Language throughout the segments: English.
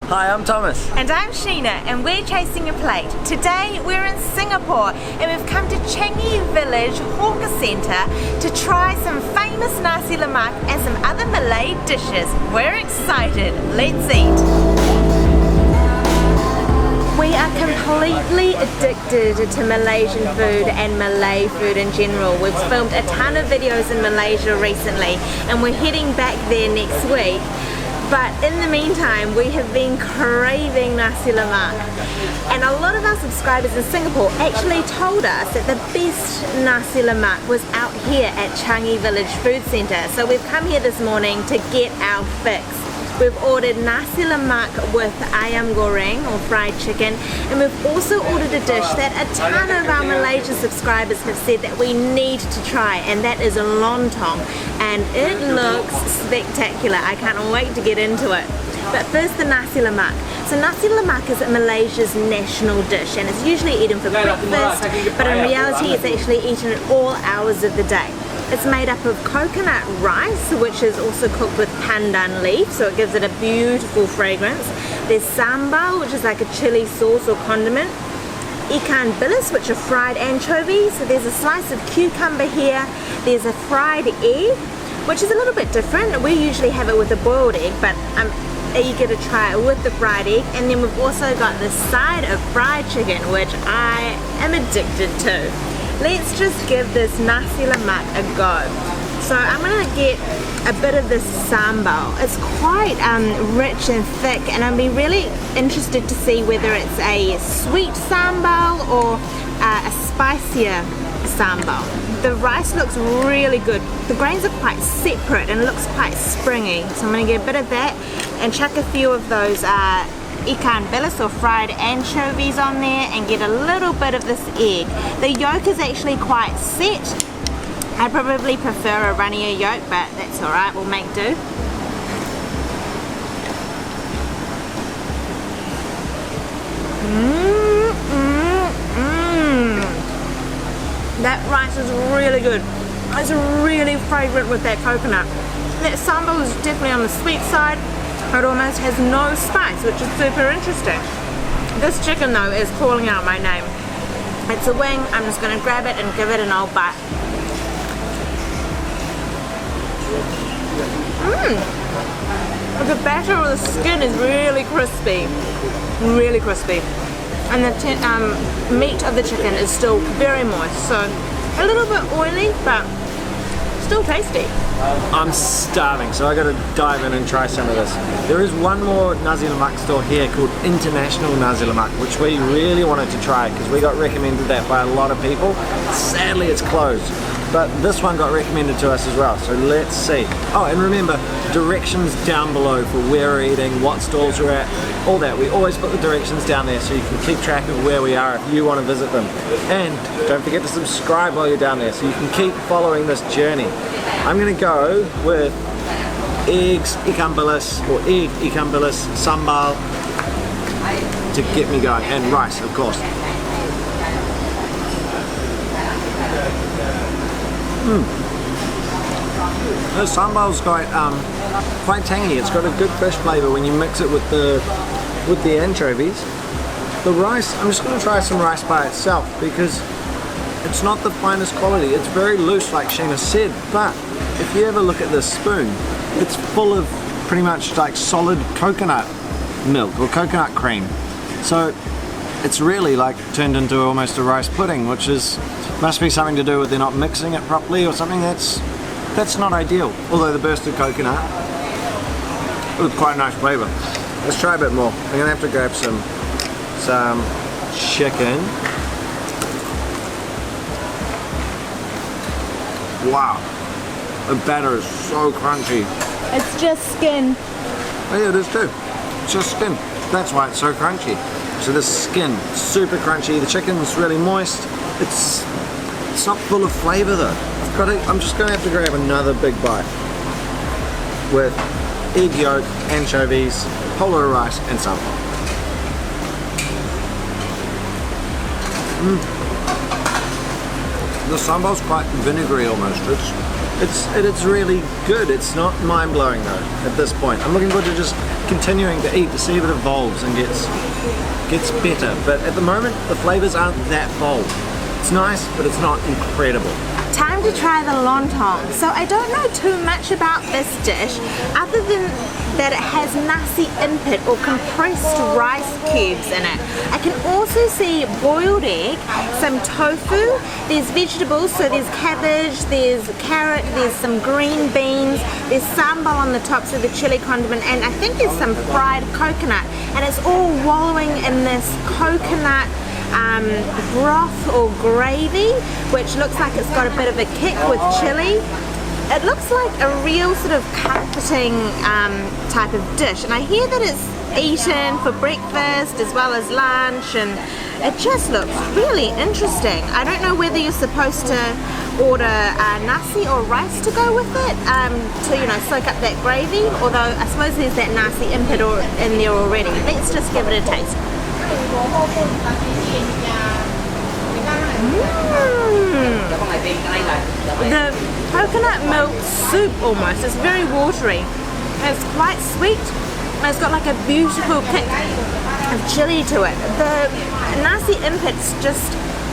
Hi, I'm Thomas. And I'm Sheena, and we're chasing a plate. Today we're in Singapore and we've come to Changi Village Hawker Centre to try some famous Nasi Lemak and some other Malay dishes. We're excited. Let's eat. We are completely addicted to Malaysian food and Malay food in general. We've filmed a ton of videos in Malaysia recently and we're heading back there next week. But in the meantime, we have been craving Nasi Lemak. And a lot of our subscribers in Singapore actually told us that the best Nasi Lemak was out here at Changi Village Food Centre. So we've come here this morning to get our fix. We've ordered Nasi Lemak with Ayam Goreng or fried chicken, and we've also ordered a dish that a ton of our Malaysian subscribers have said that we need to try, and that is Lontong, and it looks spectacular. I can't wait to get into it. But first, the Nasi Lemak. So Nasi Lemak is Malaysia's national dish, and it's usually eaten for breakfast, but in reality it's actually eaten at all hours of the day. It's made up of coconut rice, which is also cooked with pandan leaf, so it gives it a beautiful fragrance. There's sambal, which is like a chili sauce or condiment. Ikan bilis, which are fried anchovies. So there's a slice of cucumber here. There's a fried egg, which is a little bit different. We usually have it with a boiled egg, but I'm eager to try it with the fried egg. And then we've also got the side of fried chicken, which I am addicted to. Let's just give this Nasi Lemak a go. So I'm going to get a bit of this sambal. It's quite rich and thick, and I'll be really interested to see whether it's a sweet sambal or a spicier sambal. The rice looks really good. The grains are quite separate and it looks quite springy. So I'm going to get a bit of that and chuck a few of those ikan bilis or fried anchovies on there and get a little bit of this egg. The yolk is actually quite set. I probably prefer a runnier yolk, but that's alright, we'll make do. That rice is really good. It's really fragrant with that coconut. That sambal is definitely on the sweet side. It almost has no spice, which is super interesting. This chicken though is calling out my name. It's a wing. I'm just going to grab it and give it an old bite. The batter of the skin is really crispy. Really crispy. And the meat of the chicken is still very moist. So a little bit oily, but still tasty. I'm starving, so I gotta dive in and try some of this. There is one more Nasi Lemak store here called International Nasi Lemak, which we really wanted to try because we got recommended that by a lot of people. Sadly, it's closed, but this one got recommended to us as well, so let's see. Oh, and remember, directions down below for where we're eating, what stalls we're at, all that. We always put the directions down there so you can keep track of where we are if you want to visit them. And don't forget to subscribe while you're down there so you can keep following this journey. I'm going to go with eggs, ikan bilis, or egg, ikan bilis, sambal to get me going, and rice, of course. The sambal's quite tangy. It's got a good fish flavour when you mix it with the anchovies. The rice, I'm just going to try some rice by itself because it's not the finest quality. It's very loose, like Sheena said, but if you ever look at this spoon, it's full of pretty much like solid coconut milk or coconut cream. So it's really like turned into almost a rice pudding, which must be something to do with they're not mixing it properly or something. That's not ideal. Although the bursted coconut with quite a nice flavour. Let's try a bit more. I'm gonna have to grab some chicken. Wow, the batter is so crunchy. It's just skin. Oh yeah, it is too. It's just skin. That's why it's so crunchy. So this skin, super crunchy. The chicken's really moist. It's not full of flavour though. I'm just going to have to grab another big bite with egg yolk, anchovies, whole lot of rice, and sambal. The sambal's quite vinegary almost. It's really good. It's not mind-blowing though at this point. I'm looking forward to just continuing to eat to see if it evolves and gets better. But at the moment, the flavors aren't that bold. It's nice, but it's not incredible. Time to try the Lontong. So I don't know too much about this dish other than that it has nasi input or compressed rice cubes in it. I can also see boiled egg, some tofu, there's vegetables, so there's cabbage, there's carrot, there's some green beans, there's sambal on the top, so the chili condiment, and I think there's some fried coconut, and it's all wallowing in this coconut broth or gravy, which looks like it's got a bit of a kick with chili. It looks like a real sort of comforting type of dish, and I hear that it's eaten for breakfast as well as lunch, and it just looks really interesting. I don't know whether you're supposed to order nasi or rice to go with it to, you know, soak up that gravy, although I suppose there's that nasi input in there already. Let's just give it a taste. The coconut milk soup almost, it's very watery. It's quite sweet. It's got like a beautiful kick of chili to it. The nasi input's just,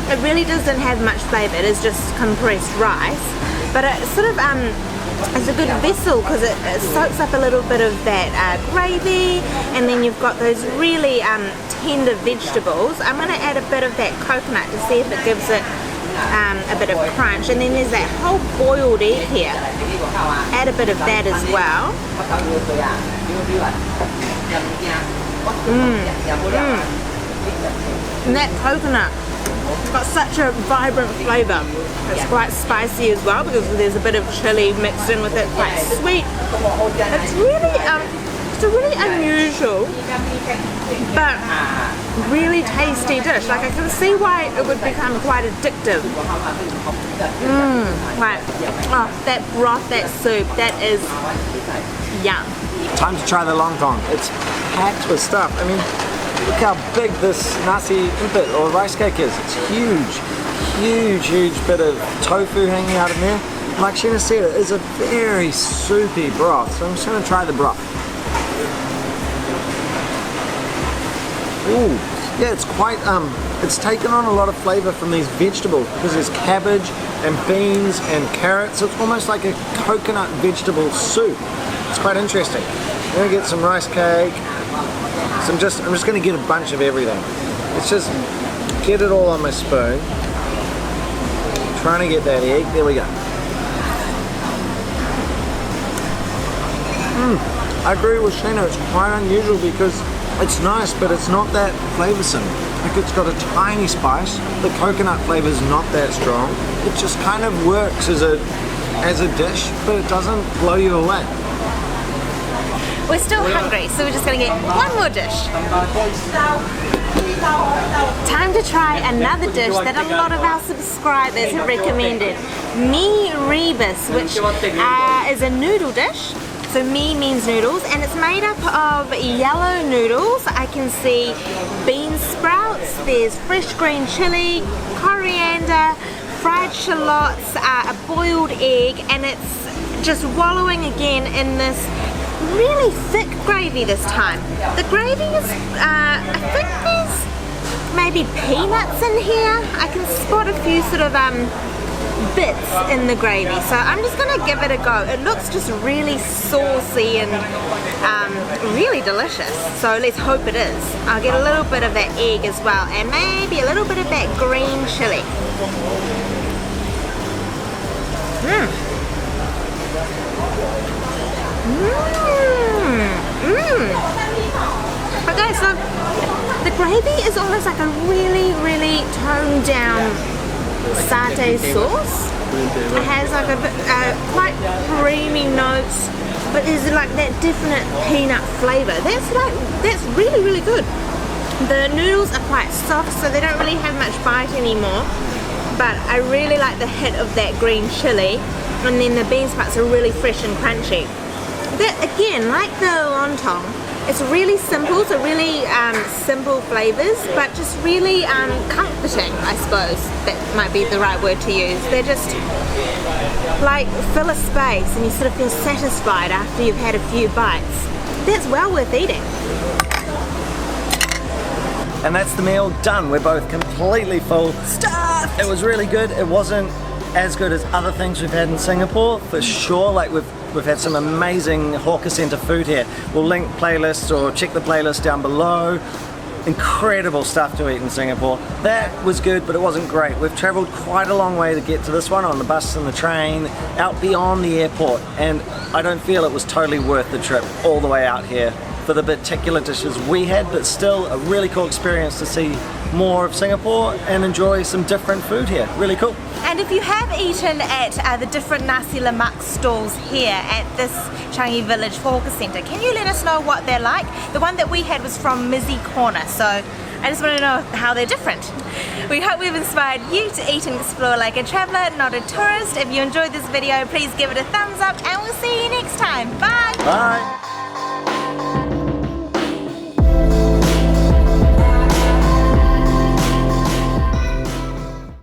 it really doesn't have much flavour. It is just compressed rice, but it sort of it's a good vessel because it soaks up a little bit of that gravy, and then you've got those really tender vegetables. I'm going to add a bit of that coconut to see if it gives it a bit of crunch, and then there's that whole boiled egg here. Add a bit of that as well. And that coconut, it's got such a vibrant flavour. It's quite spicy as well because there's a bit of chili mixed in with it, quite sweet. It's really, it's a really unusual but really tasty dish. Like, I can see why it would become quite addictive. Right. Oh, that broth, that soup, that is yum. Time to try the Longtong. It's packed with stuff. I mean, look how big this nasi input or rice cake is. It's huge bit of tofu hanging out of there. Like Sheena said, it is a very soupy broth, so I'm just going to try the broth. Ooh, yeah, it's quite, it's taken on a lot of flavour from these vegetables because there's cabbage and beans and carrots. It's almost like a coconut vegetable soup. It's quite interesting. I'm going to get some rice cake. So I'm just going to get a bunch of everything. Let's just get it all on my spoon. Trying to get that egg. There we go. I agree with Sheena. It's quite unusual because it's nice, but it's not that flavoursome. Like, it's got a tiny spice. The coconut flavour is not that strong. It just kind of works as a dish, but it doesn't blow you away. We're still hungry, so we're just going to get one more dish. Time to try another dish that a lot of our subscribers have recommended. Mee Rebus, which is a noodle dish. So mee means noodles, and it's made up of yellow noodles. I can see bean sprouts, there's fresh green chili, coriander, fried shallots, a boiled egg, and it's just wallowing again in this really thick gravy this time. The gravy is, I think there's maybe peanuts in here. I can spot a few sort of bits in the gravy, so I'm just going to give it a go. It looks just really saucy and really delicious, so let's hope it is. I'll get a little bit of that egg as well, and maybe a little bit of that green chili. Okay, so the gravy is almost like a really toned down satay sauce. It has like a bit, quite creamy notes, but there's like that definite peanut flavour. That's really good. The noodles are quite soft, so they don't really have much bite anymore, but I really like the hit of that green chili, and then the bean sprouts are really fresh and crunchy. That, again, like the Lontong, It's really simple, so really simple flavours, but just really comforting, I suppose. That might be the right word to use. They're just like fill a space and you sort of feel satisfied after you've had a few bites. That's well worth eating. And that's the meal done. We're both completely full. Stuffed! It was really good. It wasn't as good as other things we've had in Singapore, for sure. Like we've had some amazing hawker centre food here. We'll link playlists or check the playlist down below. Incredible stuff to eat in Singapore. That was good, but it wasn't great. We've travelled quite a long way to get to this one, on the bus and the train, out beyond the airport, and I don't feel it was totally worth the trip all the way out here for the particular dishes we had, but still a really cool experience to see more of Singapore and enjoy some different food here. Really cool. And if you have eaten at the different Nasi Lemak stalls here at this Changi Village Hawker Centre, can you let us know what they're like? The one that we had was from Mizzy Corner, so I just want to know how they're different. We hope we've inspired you to eat and explore like a traveller, not a tourist. If you enjoyed this video, please give it a thumbs up and we'll see you next time. Bye! Bye!